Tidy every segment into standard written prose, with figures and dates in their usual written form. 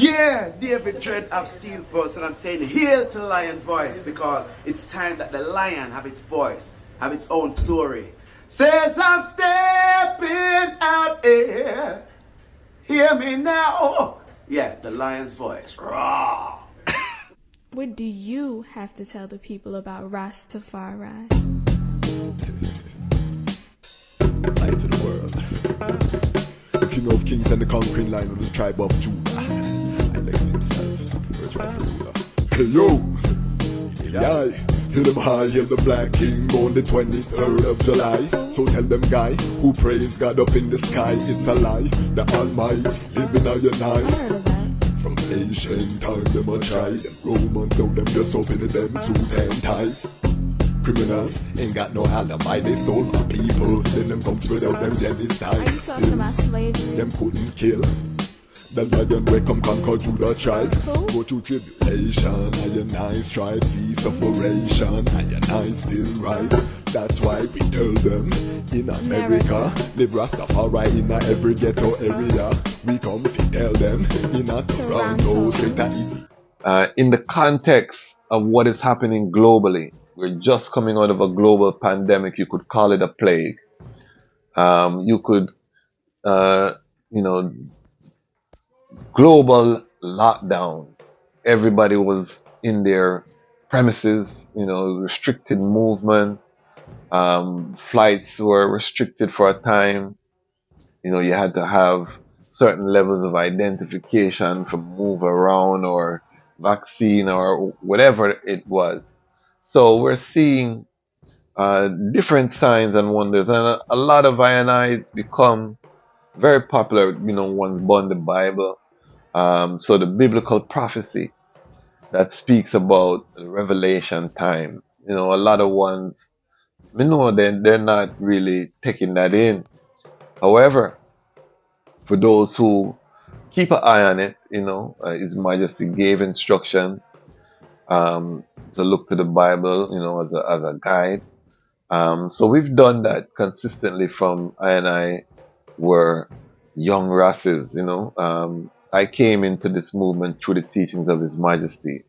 Yeah, David Dread of Steel Pulse, and I'm saying hail to Lion Voice because it's time that the lion have its voice, have its own story. Says I'm stepping out here. Hear me now. Yeah, the lion's voice. Raw. What do you have to tell the people about Ras Tafari? Light to the world. The king of kings and the conquering lion of the tribe of Judah. I left himself. Where's my ruler? Hey yo! Yeah. Hail them high, hail the black king, born the 23rd of July. So tell them guy, who praise God up in the sky, it's a lie. The Almighty living on your night. From ancient time, them a try. Them Romans, now them just open them suit and ties. Criminals ain't got no alibi, they stole my people. Then them come spread out them genocide. Are you talking about slavery? Them couldn't kill. The lion will come conquer Judah tribe. Go through tribulation, and I strive, see sufferation, and I still rise. That's why we tell them, in America, live Rastafari in every ghetto area. We come to tell them, in a Toronto, straight at in the context of what is happening globally, we're just coming out of a global pandemic. You could call it a plague. You could, global lockdown. Everybody was in their premises, restricted movement. Flights were restricted for a time. You had to have certain levels of identification for move around or vaccine or whatever it was. So we're seeing different signs and wonders, and a lot of INIs become very popular. One's born the Bible. So the biblical prophecy that speaks about the revelation time, a lot of ones, they're not really taking that in. However, for those who keep an eye on it, His Majesty gave instruction to look to the Bible, as a guide. So we've done that consistently from I were young Rasses, I came into this movement through the teachings of His Majesty,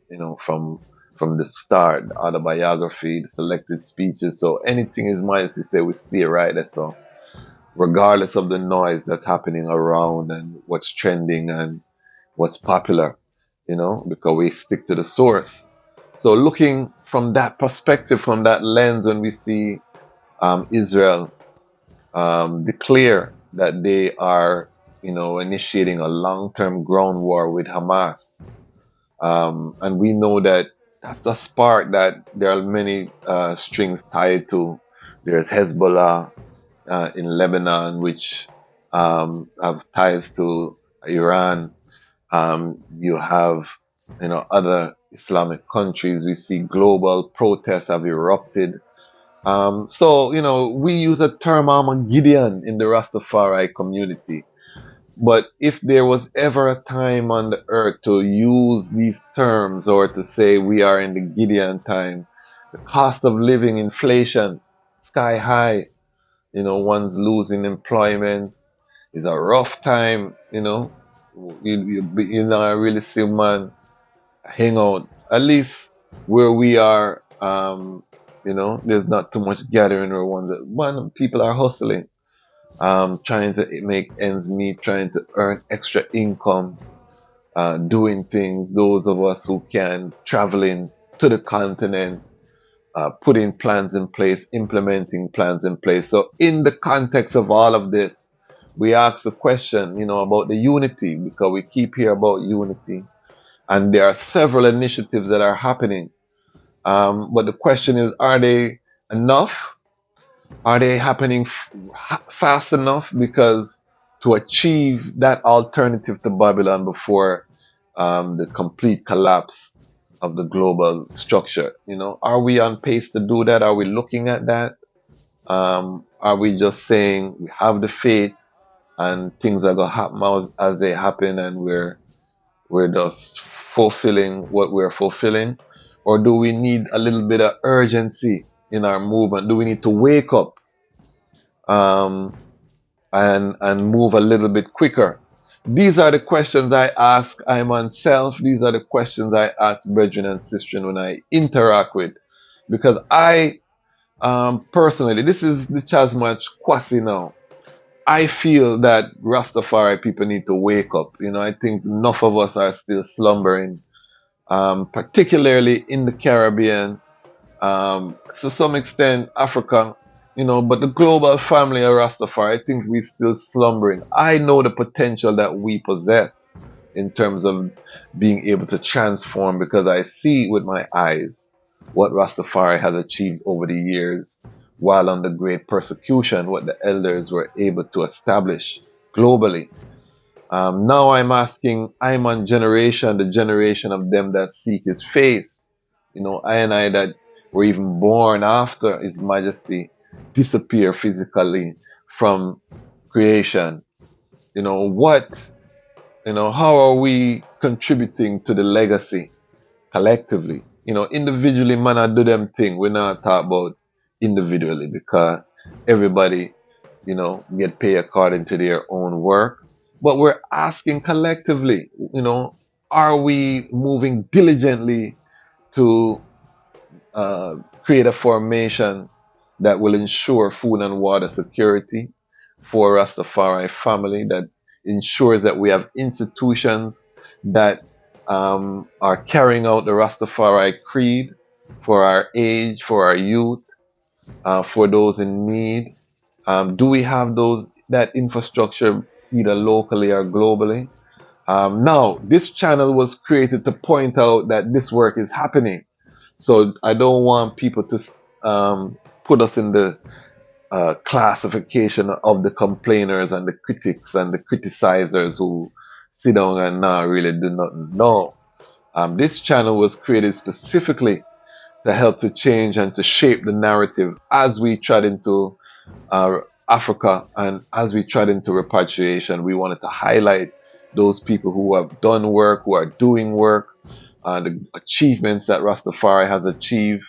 from the start, the autobiography, the selected speeches. So anything His Majesty said, we stay right there. So regardless of the noise that's happening around and what's trending and what's popular, because we stick to the source. So looking from that perspective, from that lens, when we see Israel declare that they are initiating a long-term ground war with Hamas. And we know that that's the spark that there are many strings tied to. There's Hezbollah in Lebanon, which have ties to Iran. You have, other Islamic countries. We see global protests have erupted. So, we use a term Armageddon in the Rastafari community. But if there was ever a time on the earth to use these terms or to say we are in the Gideon time, the cost of living, inflation, sky high, one's losing employment, is a rough time, you really see man hang out. At least where we are, there's not too much gathering or one people are hustling. Trying to make ends meet, trying to earn extra income, doing things. Those of us who can, traveling to the continent, putting plans in place, implementing plans in place. So in the context of all of this, we ask the question, about the unity, because we keep hearing about unity. And there are several initiatives that are happening. But the question is, are they enough? Are they happening fast enough? Because to achieve that alternative to Babylon before the complete collapse of the global structure, are we on pace to do that? Are we looking at that? Are we just saying we have the faith and things are going to happen as they happen and we're just fulfilling what we're fulfilling? Or do we need a little bit of urgency in our movement? Do we need to wake up and move a little bit quicker? These are the questions I ask I myself. These are the questions I ask brethren and sisters when I interact with. Because I personally, this is the Dejazmatch Kwasi now. I feel that Rastafari people need to wake up. You know, I think enough of us are still slumbering, particularly in the Caribbean, to some extent Africa, you know, but the global family of Rastafari, I think we're still slumbering. I know the potential that we possess in terms of being able to transform because I see with my eyes what Rastafari has achieved over the years while under great persecution, what the elders were able to establish globally. Now I'm on generation, the generation of them that seek his face. You know, I and I that were even born after his majesty disappear physically from creation. You know, how are we contributing to the legacy collectively? You know, individually, man, I do them thing. We're not talk about individually because everybody, get paid according to their own work. But we're asking collectively, are we moving diligently to create a formation that will ensure food and water security for Rastafari family, that ensures that we have institutions that are carrying out the Rastafari creed for our age, for our youth, for those in need. Do we have that infrastructure either locally or globally? Now, this channel was created to point out that this work is happening. So I don't want people to put us in the classification of the complainers and the critics and the criticizers who sit down and not really do nothing. No. This channel was created specifically to help to change and to shape the narrative as we tread into Africa and as we tread into repatriation. We wanted to highlight those people who have done work, who are doing work, the achievements that Rastafari has achieved.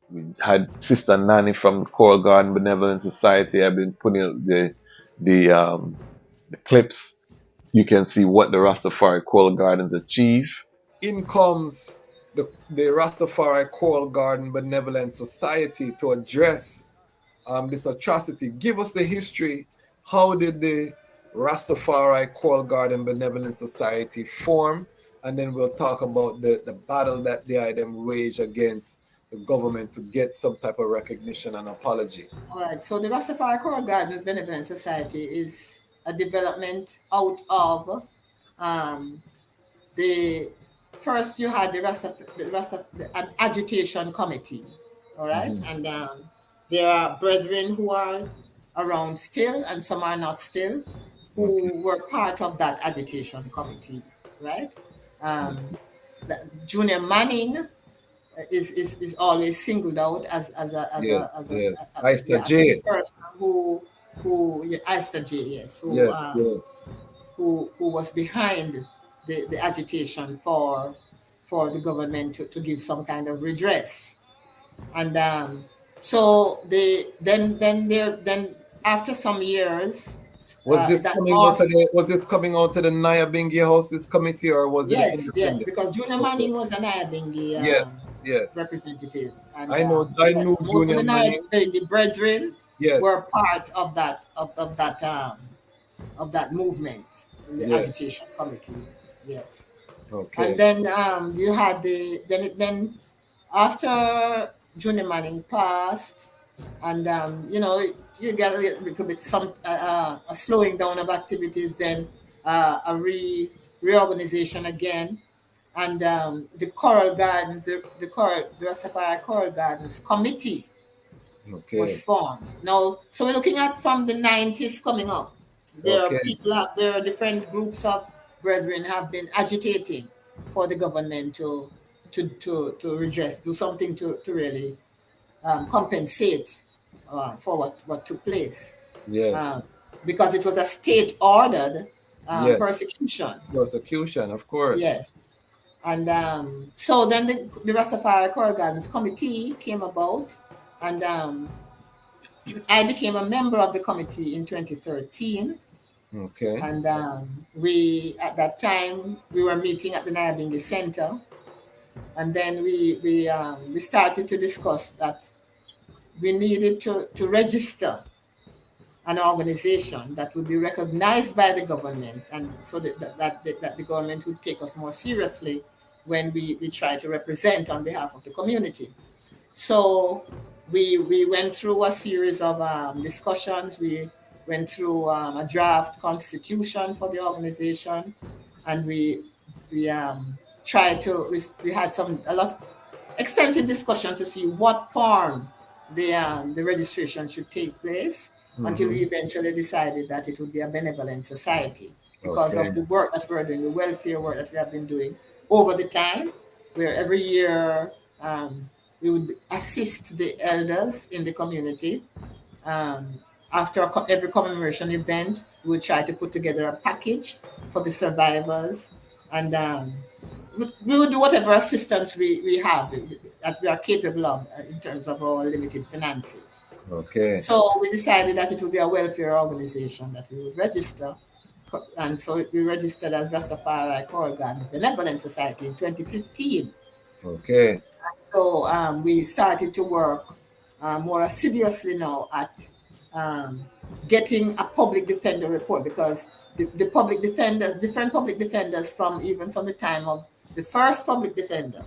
We had Sister Nanny from the Coral Garden Benevolent Society. I've been putting up the clips. You can see what the Rastafari Coral Gardens achieve. In comes the Rastafari Coral Garden Benevolent Society to address this atrocity. Give us the history. How did the Rastafari Coral Garden Benevolent Society form? And then we'll talk about the battle that they had them wage against the government to get some type of recognition and apology. All right. So the Rastafari Coral Gardens Benevolent Society is a development out of the first you had the agitation committee. All right. Mm-hmm. And there are brethren who are around still and some are not still who were part of that agitation committee. Right. Junior Manning is always singled out as a person who Ista J, yes, who was behind the agitation for the government to give some kind of redress. And so then after some years, was this coming out to the Nyabinghi House, this committee, or was it? Yes, because Junior Manning was a Nyabinghi representative. And, I knew most Junior of the brethren were part of that movement, the agitation committee. Yes. Okay. And then you had then after Junior Manning passed, and you get a little bit a slowing down of activities, then a reorganization again, and the Coral Gardens, the Rastafari Coral Gardens Committee was formed. Now, so we're looking at from the 90s coming up. There are people out there, different groups of brethren have been agitating for the government to redress, do something to really compensate for what took place. Yes. Because it was a state-ordered persecution. Persecution, of course. Yes. And so then the Rastafari Coral Gardens Committee came about, and I became a member of the committee in 2013. Okay. And we, at that time, we were meeting at the Nyabingi Center. And then we started to discuss that we needed to register an organization that would be recognized by the government, and so that the government would take us more seriously when we try to represent on behalf of the community. So we went through a series of discussions. We went through a draft constitution for the organization, and we tried to, we had a lot extensive discussion to see what form the registration should take place, until we eventually decided that it would be a benevolent society because of the work that we're doing, the welfare work that we have been doing over the time, where every year we would assist the elders in the community. After every commemoration event, we would try to put together a package for the survivors, and we would do whatever assistance we have that we are capable of in terms of our limited finances. Okay. So we decided that it would be a welfare organization that we would register. And so we registered as Rastafari Choral Garden Benevolent Society in 2015. Okay. So we started to work more assiduously now at getting a public defender report, because the public defenders, different public defenders from the time of the first public defender,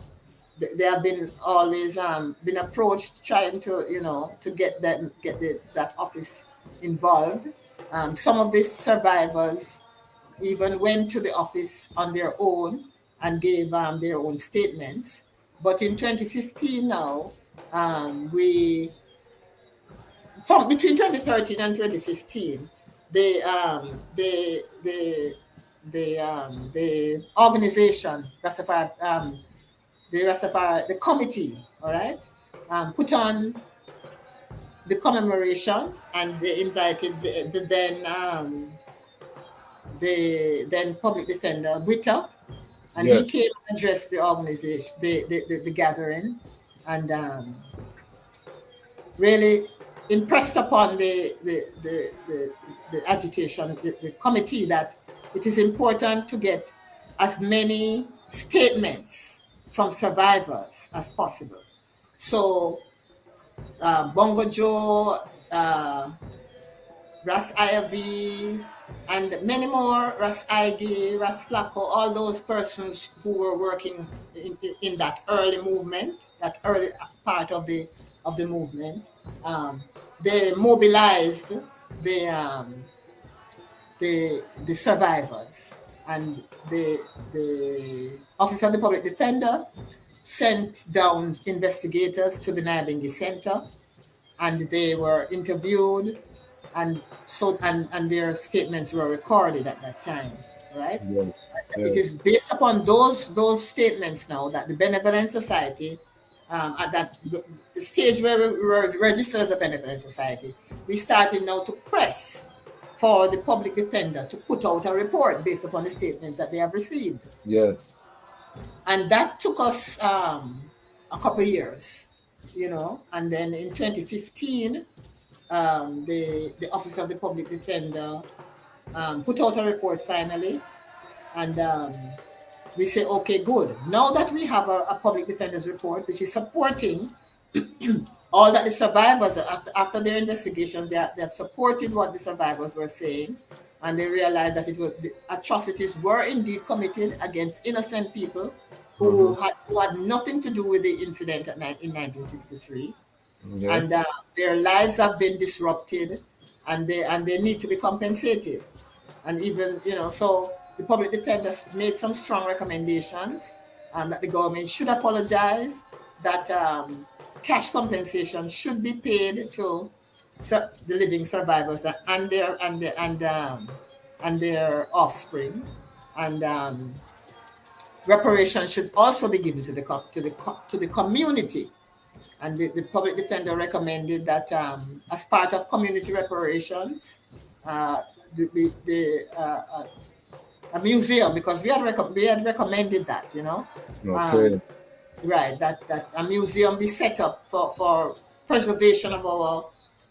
they have been always been approached trying to get that office involved. Some of these survivors even went to the office on their own and gave their own statements. But in 2015 now, we from between 2013 and 2015, the organization Rastafari, the committee, all right, put on the commemoration, and they invited the then public defender Witter, and he came and addressed the organization, the gathering, and really impressed upon the agitation, the committee, that it is important to get as many statements from survivors as possible. So Bongo Joe, Ras Iv, and many more, Ras Ige, Ras Flacco, all those persons who were working in that early movement, that early part of the movement, they mobilized the survivors, and the Office of the Public Defender sent down investigators to the Nyabingi Center, and they were interviewed, and their statements were recorded at that time, right? Yes. It is based upon those statements now that the Benevolent Society, at that stage where we were registered as a Benevolent Society, we started now to press for the public defender to put out a report based upon the statements that they have received. Yes. And that took us a couple of years, and then in 2015, the Office of the Public Defender put out a report finally, and we say, okay, good. Now that we have a public defender's report, which is supporting all that the survivors, after their investigations, they have supported what the survivors were saying, and they realized that the atrocities were indeed committed against innocent people who had nothing to do with the incident in 1963. Yes. And their lives have been disrupted, and they need to be compensated. And even, so the public defenders made some strong recommendations that the government should apologize, that cash compensation should be paid to the living survivors and their offspring, and reparations should also be given to the community. And the public defender recommended that as part of community reparations, a museum, because we had recommended that, Okay. Right, that a museum be set up for preservation of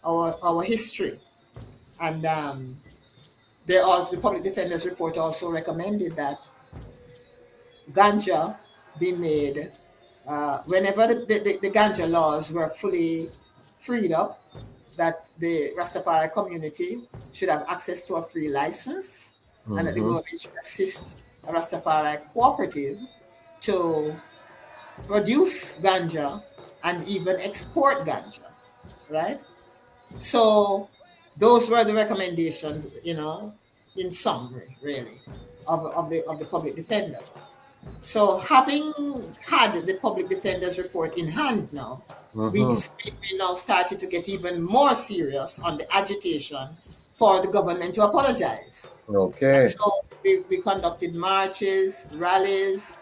our history, and the public defender's report also recommended that ganja be made whenever the ganja laws were fully freed up, that the Rastafari community should have access to a free license, and that the government should assist a Rastafari cooperative to produce ganja and even export ganja, right? So those were the recommendations, in summary, really, of the public defender. So having had the public defender's report in hand now, we now started to get even more serious on the agitation for the government to apologize. Okay. And so we conducted marches, rallies,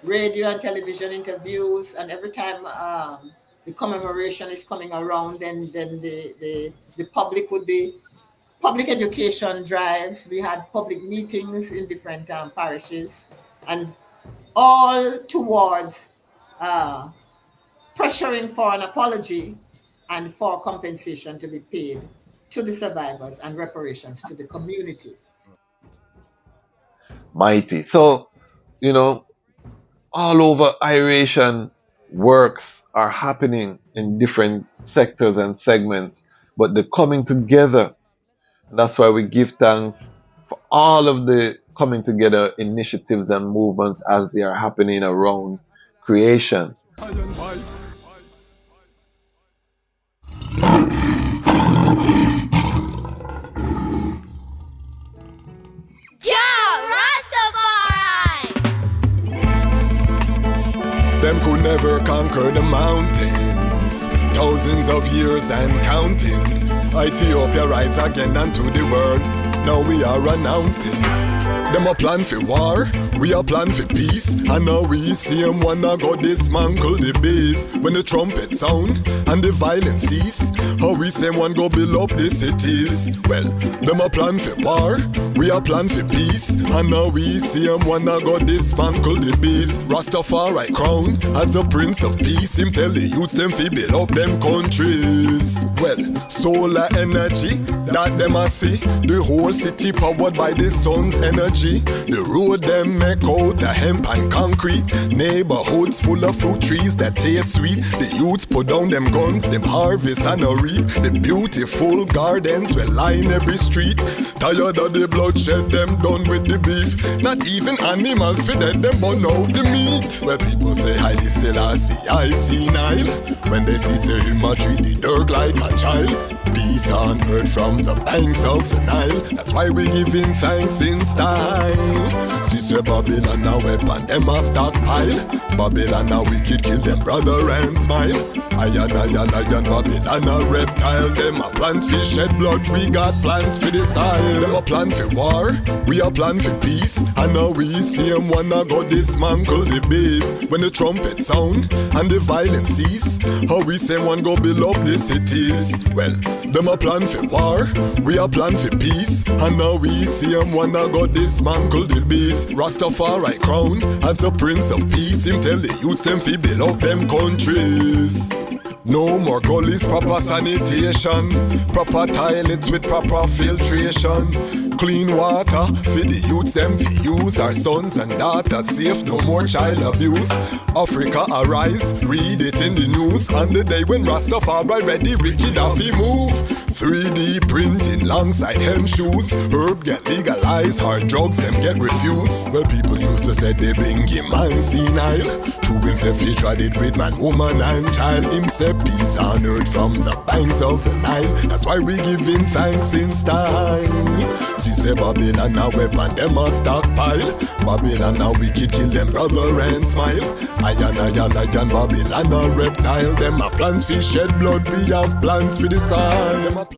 radio and television interviews, and every time the commemoration is coming around, then the public would be public education drives. We had public meetings in different parishes, and all towards pressuring for an apology and for compensation to be paid to the survivors and reparations to the community. Mighty. So, all over Iration works are happening in different sectors and segments, but the coming together, that's why we give thanks for all of the coming together initiatives and movements as they are happening around creation. Them could never conquer the mountains. Thousands of years and counting. Ethiopia rise again unto the world. Now we are announcing. Them a plan for war, we a plan for peace. And now we see them wanna go dismantle the base. When the trumpet sound and the violence cease, how we say one go build up the cities. Well, them a plan for war, we a plan for peace. And now we see them wanna go dismantle the base. Rastafari crown as the Prince of Peace. Him tell the youths them fi build up them countries. Well, solar energy that them a see. The whole city powered by the sun's energy. The road them make out of hemp and concrete. Neighborhoods full of fruit trees that taste sweet. The youths put down them guns, them harvest and a reap. The beautiful gardens will line every street. Tired of the bloodshed, them done with the beef. Not even animals for them burn out the meat. Where people say Haile Selassie, I see Nile. When they see say him a treat the dirt like a child. Peace on earth from the banks of the Nile. That's why we giving thanks in style. See say Babylon a weapon, them a stockpile. Babylon a wicked, kill them brother and smile. Lion, Babylon a reptile. Them a plant for shed blood, we got plans for the soil. Them a plan for war, we a plan for peace. And now we see them wanna go dismantle the base. When the trumpet sound and the violence cease, how we say one go build up the cities. Well, them a plan for war, we a plan for peace. And now we see them wanna go dismantle the base. Rastafari crown as the Prince of Peace. Him tell the youths them fi build up them countries. No more gullies, proper sanitation. Proper toilets with proper filtration. Clean water for the youths them fi use. Our sons and daughters safe, no more child abuse. Africa arise, read it in the news. On the day when Rastafari ready, wicked have fi move. 3D printing alongside hem shoes. Herb get legalized, hard drugs them get refused. Well, people used to say they bring him man senile. True himself he tried it with man, woman and child. Himself peace on earth from the banks of the Nile. That's why we giving thanks in style. She say Babylon a weapon, them a stockpile. Babylon a wicked, kill them brother and smile. Lion, Babylon a reptile. Them a plans for shed blood, we have plans for the soil.